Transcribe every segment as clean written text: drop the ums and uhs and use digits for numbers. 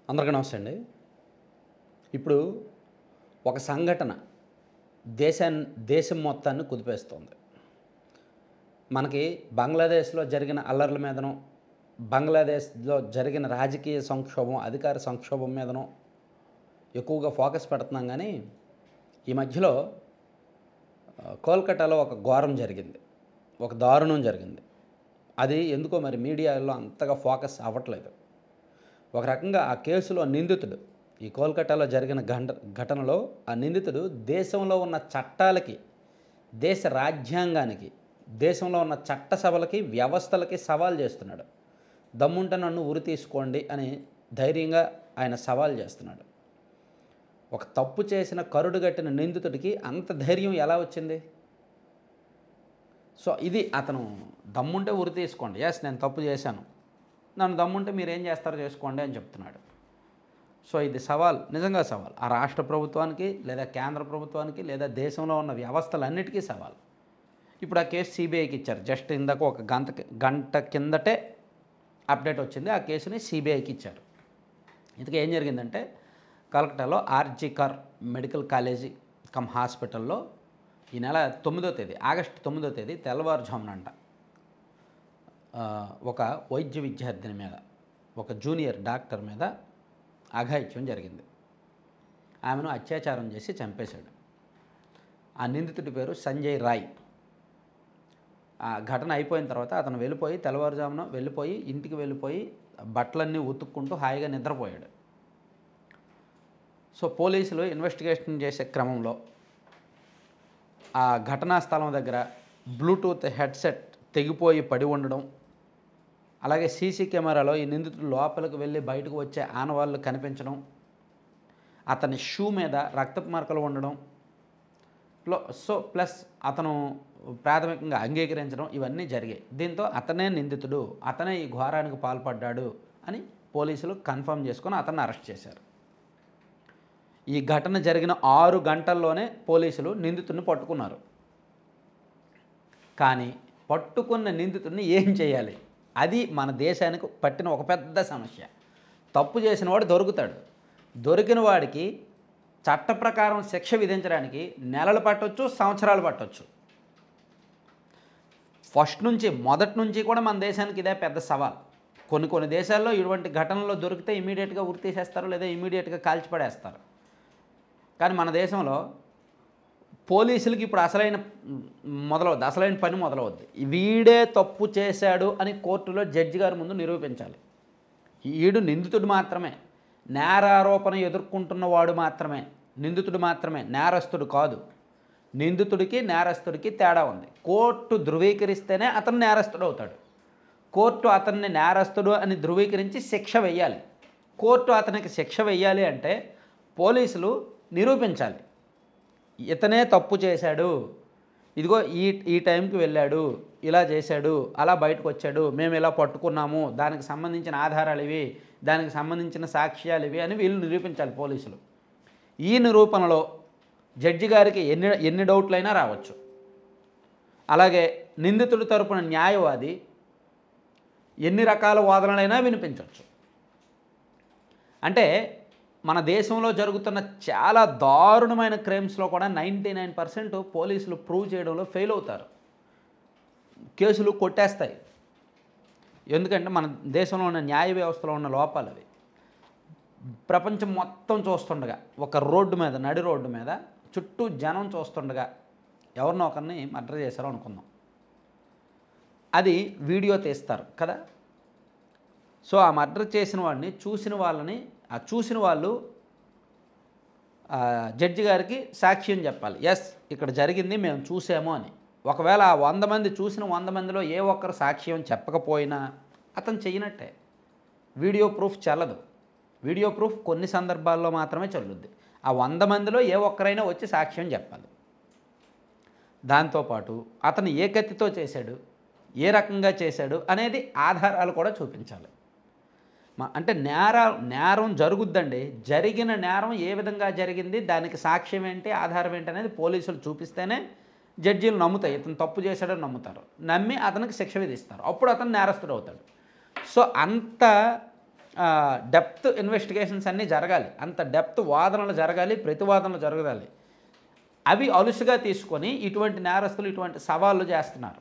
అందరికీ నమస్తే అండి. ఇప్పుడు ఒక సంఘటన దేశం మొత్తాన్ని కుదిపేస్తోంది. మనకి బంగ్లాదేశ్‌లో జరిగిన అల్లర్ల మీదనో, బంగ్లాదేశ్‌లో జరిగిన రాజకీయ సంక్షోభం, అధికార సంక్షోభం మీదనో ఎక్కువగా ఫోకస్ పెడుతున్నాం గానీ, ఈ మధ్యలో కోల్‌కతాలో ఒక ఘోరం జరిగింది. ఒక దారుణం జరిగింది. అది ఎందుకో మరి మీడియాలో అంతగా ఫోకస్ అవ్వట్లేదు. ఒక రకంగా ఆ కేసులో నిందితుడు, ఈ కోల్‌కతాలో జరిగిన ఘటనలో ఆ నిందితుడు దేశంలో ఉన్న చట్టాలకి, దేశ రాజ్యాంగానికి, దేశంలో ఉన్న చట్టసభలకి, వ్యవస్థలకి సవాల్ చేస్తున్నాడు. దమ్ముంటే నన్ను ఉరి తీసుకోండి అని ధైర్యంగా ఆయన సవాల్ చేస్తున్నాడు. ఒక తప్పు చేసిన కరుడుగట్టిన నిందితుడికి అంత ధైర్యం ఎలా వచ్చింది? సో ఇది అతను దమ్ముంటే ఉరి తీసుకోండి. యెస్, నేను తప్పు చేశాను, నన్ను దమ్ముంటే మీరేం చేస్తారో చేసుకోండి అని చెప్తున్నాడు. సో ఇది సవాల్, నిజంగా సవాల్. ఆ రాష్ట్ర ప్రభుత్వానికి, లేదా కేంద్ర ప్రభుత్వానికి, లేదా దేశంలో ఉన్న వ్యవస్థలన్నిటికీ సవాల్. ఇప్పుడు ఆ కేసు సిబిఐకి ఇచ్చారు. జస్ట్ ఇందాక ఒక గంట కిందటే అప్డేట్ వచ్చింది. ఆ కేసుని సిబిఐకి ఇచ్చారు. ఇంతకీ ఏం జరిగిందంటే, కలకత్తాలో ఆర్జీ కర్ మెడికల్ కాలేజీ కమ్ హాస్పిటల్లో ఈ నెల 9వ తేదీ, ఆగస్టు 9వ తేదీ తెల్లవారుజామునంట ఒక వైద్య విద్యార్థిని మీద, ఒక జూనియర్ డాక్టర్ మీద అఘాయిత్యం జరిగింది. ఆమెను అత్యాచారం చేసి చంపేశాడు. ఆ నిందితుడి పేరు సంజయ్ రాయ్. ఆ ఘటన అయిపోయిన తర్వాత అతను వెళ్ళిపోయి, తెల్లవారుజామున వెళ్ళిపోయి, ఇంటికి వెళ్ళిపోయి బట్టలన్నీ ఉతుక్కుంటూ హాయిగా నిద్రపోయాడు. సో పోలీసులు ఇన్వెస్టిగేషన్ చేసే క్రమంలో ఆ ఘటనా స్థలం దగ్గర బ్లూటూత్ హెడ్సెట్ తెగిపోయి పడి ఉండడం, అలాగే సీసీ కెమెరాలో ఈ నిందితుడు లోపలికి వెళ్ళి బయటకు వచ్చే ఆనవాళ్ళు కనిపించడం, అతని షూ మీద రక్తపు మరకలు ఉండడం, సో ప్లస్ అతను ప్రాథమికంగా అంగీకరించడం, ఇవన్నీ జరిగాయి. దీంతో అతనే నిందితుడు, అతనే ఈ ఘోరానికి పాల్పడ్డాడు అని పోలీసులు కన్ఫర్మ్ చేసుకొని అతన్ని అరెస్ట్ చేశారు. ఈ ఘటన జరిగిన 6 గంటల్లోనే పోలీసులు నిందితుడిని పట్టుకున్నారు. కానీ పట్టుకున్న నిందితుడిని ఏం చేయాలి? అది మన దేశానికి పట్టిన ఒక పెద్ద సమస్య. తప్పు చేసిన వాడు దొరుకుతాడు. దొరికిన వాడికి చట్ట ప్రకారం శిక్ష విధించడానికి నెలలు పట్టవచ్చు, సంవత్సరాలు పట్టవచ్చు. మొదటి నుంచి కూడా మన దేశానికి ఇదే పెద్ద సవాల్. కొన్ని దేశాల్లో ఇటువంటి ఘటనలో దొరికితే ఇమీడియట్గా ఉరి తీసేస్తారు, లేదా ఇమీడియట్గా కాల్చిపడేస్తారు. కానీ మన దేశంలో పోలీసులకి ఇప్పుడు అసలైన పని మొదలవుద్ది. వీడే తప్పు చేశాడు అని కోర్టులో జడ్జి గారి ముందు నిరూపించాలి. ఈడు నిందితుడు మాత్రమే, నేరారోపణ ఎదుర్కొంటున్నవాడు మాత్రమే, నిందితుడు మాత్రమే, నేరస్తుడు కాదు. నిందితుడికి నేరస్తుడికి తేడా ఉంది. కోర్టు ధృవీకరిస్తేనే అతను నేరస్తుడు అవుతాడు. కోర్టు అతన్ని నేరస్తుడు అని ధృవీకరించి శిక్ష వెయ్యాలి. కోర్టు అతనికి శిక్ష వెయ్యాలి అంటే పోలీసులు నిరూపించాలి, ఇతనే తప్పు చేశాడు, ఇదిగో ఈ టైంకి వెళ్ళాడు, ఇలా చేశాడు, అలా బయటకు వచ్చాడు, మేము ఇలా పట్టుకున్నాము, దానికి సంబంధించిన ఆధారాలు ఇవి, దానికి సంబంధించిన సాక్ష్యాలు ఇవి అని వీళ్ళు నిరూపించాలి పోలీసులు. ఈ నిరూపణలో జడ్జి గారికి ఎన్ని డౌట్లైనా రావచ్చు. అలాగే నిందితుడి తరపున న్యాయవాది ఎన్ని రకాల వాదనలైనా వినిపించవచ్చు. అంటే మన దేశంలో జరుగుతున్న చాలా దారుణమైన క్రైమ్స్లో కూడా 99% పోలీసులు ప్రూవ్ చేయడంలో ఫెయిల్ అవుతారు. కేసులు కొట్టేస్తాయి. ఎందుకంటే మన దేశంలో ఉన్న న్యాయ వ్యవస్థలో ఉన్న లోపాలు అవి. ప్రపంచం మొత్తం చూస్తుండగా, ఒక రోడ్డు మీద, నడి రోడ్డు మీద చుట్టూ జనం చూస్తుండగా ఎవరినో ఒకరిని మర్డర్ చేశారో అనుకుందాం. అది వీడియో తీస్తారు కదా. సో ఆ మర్డర్ చేసిన వాడిని, చూసిన వాళ్ళు జడ్జి గారికి సాక్ష్యం చెప్పాలి. ఎస్, ఇక్కడ జరిగింది, మేము చూసాము అని. ఒకవేళ ఆ 100 మంది చూసిన 100 మందిలో ఏ ఒక్కరు సాక్ష్యం చెప్పకపోయినా అతను చెయ్యనట్టే. వీడియో ప్రూఫ్ చెల్లదు. వీడియో ప్రూఫ్ కొన్ని సందర్భాల్లో మాత్రమే చెల్లుద్ది. ఆ 100 మందిలో ఏ ఒక్కరైనా వచ్చి సాక్ష్యం చెప్పాలి. దాంతోపాటు అతను ఏ కత్తితో చేశాడు, ఏ రకంగా చేశాడు అనేది ఆధారాలు కూడా చూపించాలి. అంటే నేరం జరుగుద్దండి. జరిగిన నేరం ఏ విధంగా జరిగింది, దానికి సాక్ష్యం ఏంటి, ఆధారం ఏంటి అనేది పోలీసులు చూపిస్తేనే జడ్జీలు నమ్ముతాయి, ఇతను తప్పు చేశాడని నమ్ముతారు. నమ్మి అతనికి శిక్ష విధిస్తారు. అప్పుడు అతను నేరస్తుడు అవుతాడు. సో అంత డెప్త్ ఇన్వెస్టిగేషన్స్ అన్నీ జరగాలి, అంత డెప్త్ వాదనలు జరగాలి, ప్రతివాదనలు జరగాలి. అవి అలుసుగా తీసుకొని ఇటువంటి నేరస్తులు ఇటువంటి సవాళ్ళు చేస్తున్నారు.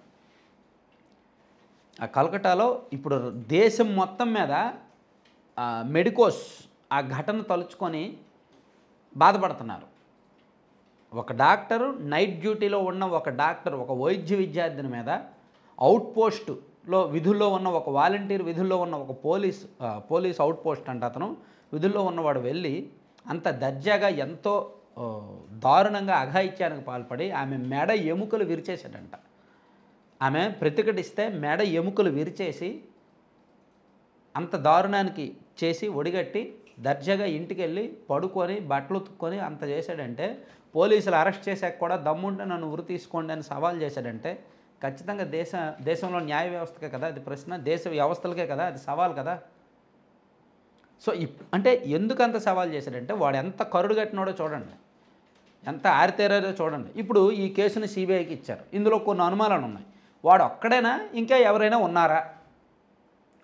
ఆ కలకటాలో ఇప్పుడు దేశం మొత్తం మీద మెడికోస్ ఆ ఘటన తలుచుకొని బాధపడుతున్నారు. ఒక డాక్టరు నైట్ డ్యూటీలో ఉన్న ఒక డాక్టర్ ఒక వైద్య విద్యార్థిని మీద అవుట్ పోస్టులో విధుల్లో ఉన్న ఒక వాలంటీర్ విధుల్లో ఉన్న ఒక పోలీస్ అవుట్ పోస్ట్ అంట అతను విధుల్లో ఉన్నవాడు వెళ్ళి అంత దర్జాగా ఎంతో దారుణంగా అఘాయిత్యానికి పాల్పడి ఆమె మెడ ఎముకలు విరిచేశాడంట. ఆమె ప్రతిఘటిస్తే మెడ ఎముకలు విరిచేసి అంత దారుణానికి చేసి ఒడిగట్టి దర్జాగా ఇంటికి వెళ్ళి పడుకొని బట్టలు ఉతుక్కొని అంత చేశాడంటే, పోలీసులు అరెస్ట్ చేశాక కూడా దమ్ముంటే నన్ను ఉరి తీసుకోండి అని సవాల్ చేశాడంటే ఖచ్చితంగా దేశంలో న్యాయ వ్యవస్థకే కదా అది ప్రశ్న, దేశ వ్యవస్థలకే కదా అది సవాల్ కదా. సో అంటే ఎందుకంత సవాల్ చేశాడంటే వాడు ఎంత కరుడు కట్టినాడో చూడండి, ఎంత ఆరితేరారో చూడండి. ఇప్పుడు ఈ కేసుని సిబిఐకి ఇచ్చారు. ఇందులో కొన్ని అనుమానాలు ఉన్నాయి. వాడు ఒక్కడైనా ఇంకా ఎవరైనా ఉన్నారా?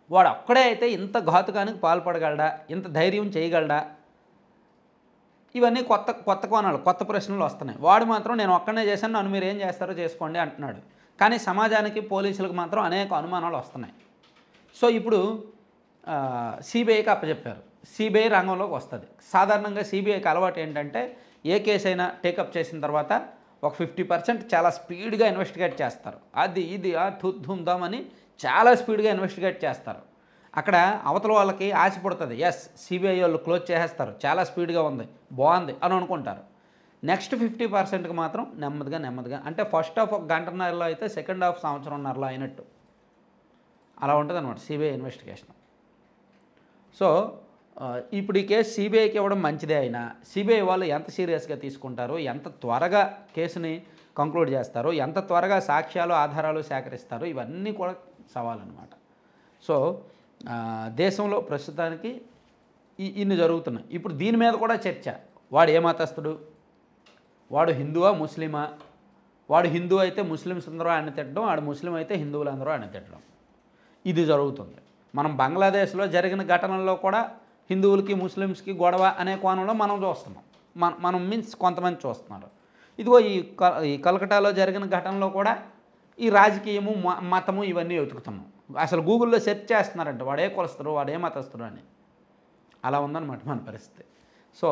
వాడు ఒక్కడే అయితే ఇంత ఘాతుకానికి పాల్పడగలడా, ఇంత ధైర్యం చేయగలడా? ఇవన్నీ కొత్త కోణాలు, కొత్త ప్రశ్నలు వస్తున్నాయి. వాడు మాత్రం నేను ఒక్కనే చేశాను, నన్ను మీరు ఏం చేస్తారో చేసుకోండి అంటున్నాడు. కానీ సమాజానికి పోలీసులకు మాత్రం అనేక అనుమానాలు వస్తున్నాయి. సో ఇప్పుడు సిబిఐకి అప్పచెప్పారు. సిబిఐ రంగంలోకి వస్తుంది. సాధారణంగా సిబిఐకి అలవాటు ఏంటంటే ఏ కేసు అయినా టేకప్ చేసిన తర్వాత ఒక 50% చాలా స్పీడ్గా ఇన్వెస్టిగేట్ చేస్తారు. అది ఇది ధూమ్ అని చాలా స్పీడ్గా ఇన్వెస్టిగేట్ చేస్తారు. అక్కడ అవతల వాళ్ళకి ఆశ పడుతుంది, ఎస్ సిబిఐ వాళ్ళు క్లోజ్ చేసేస్తారు, చాలా స్పీడ్గా ఉంది, బాగుంది అని అనుకుంటారు. నెక్స్ట్ 50%కి మాత్రం నెమ్మదిగా అంటే ఫస్ట్ హాఫ్ ఒక గంటన్నరలో అయితే సెకండ్ హాఫ్ సంవత్సరంన్నరలో అయినట్టు అలా ఉంటుంది అనమాట సిబిఐ ఇన్వెస్టిగేషన్. సో ఇప్పుడు ఈ కేసు సిబిఐకి ఇవ్వడం మంచిదే అయినా సిబిఐ వాళ్ళు ఎంత సీరియస్గా తీసుకుంటారు, ఎంత త్వరగా కేసుని కంక్లూడ్ చేస్తారు, ఎంత త్వరగా సాక్ష్యాలు ఆధారాలు సేకరిస్తారు, ఇవన్నీ కూడా సవాల్ అన్నమాట. సో దేశంలో ప్రస్తుతానికి ఇన్ని జరుగుతున్నాయి. ఇప్పుడు దీని మీద కూడా చర్చ. వాడు ఏ మతస్థుడు, వాడు హిందువా ముస్లిమా, వాడు హిందూ అయితే ముస్లిమ్స్ అందరూ ఆయన తిట్టడం, వాడు ముస్లిం అయితే హిందువులందరూ ఆయన తిట్టడం, ఇది జరుగుతుంది. మనం బంగ్లాదేశ్లో జరిగిన ఘటనల్లో కూడా హిందువులకి ముస్లిమ్స్కి గొడవ అనే కోణంలో మనం చూస్తున్నాం. మనం మీన్స్ కొంతమంది చూస్తున్నారు. ఇదిగో ఈ కలకటాలో జరిగిన ఘటనలో కూడా ఈ రాజకీయము మతము ఇవన్నీ వెతుకుతున్నాం. అసలు గూగుల్లో సెర్చ్ చేస్తున్నారంట వాడు ఏ కులస్తుడు, వాడు ఏ మతస్థుడు అని. అలా ఉందన్నమాట మన పరిస్థితి. సో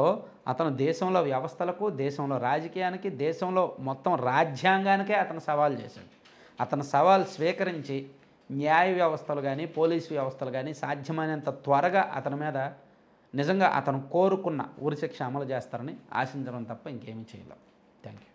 అతను దేశంలో వ్యవస్థలకు, దేశంలో రాజకీయానికి, దేశంలో మొత్తం రాజ్యాంగానికే అతను సవాల్ చేశాడు. అతను సవాల్ స్వీకరించి న్యాయ వ్యవస్థలు కానీ పోలీసు వ్యవస్థలు కానీ సాధ్యమైనంత త్వరగా అతని మీద నిజంగా అతను కోరుకున్న ఉరిశిక్ష అమలు చేస్తారని ఆశించడం తప్ప ఇంకేమీ చేయలేం. Thank you.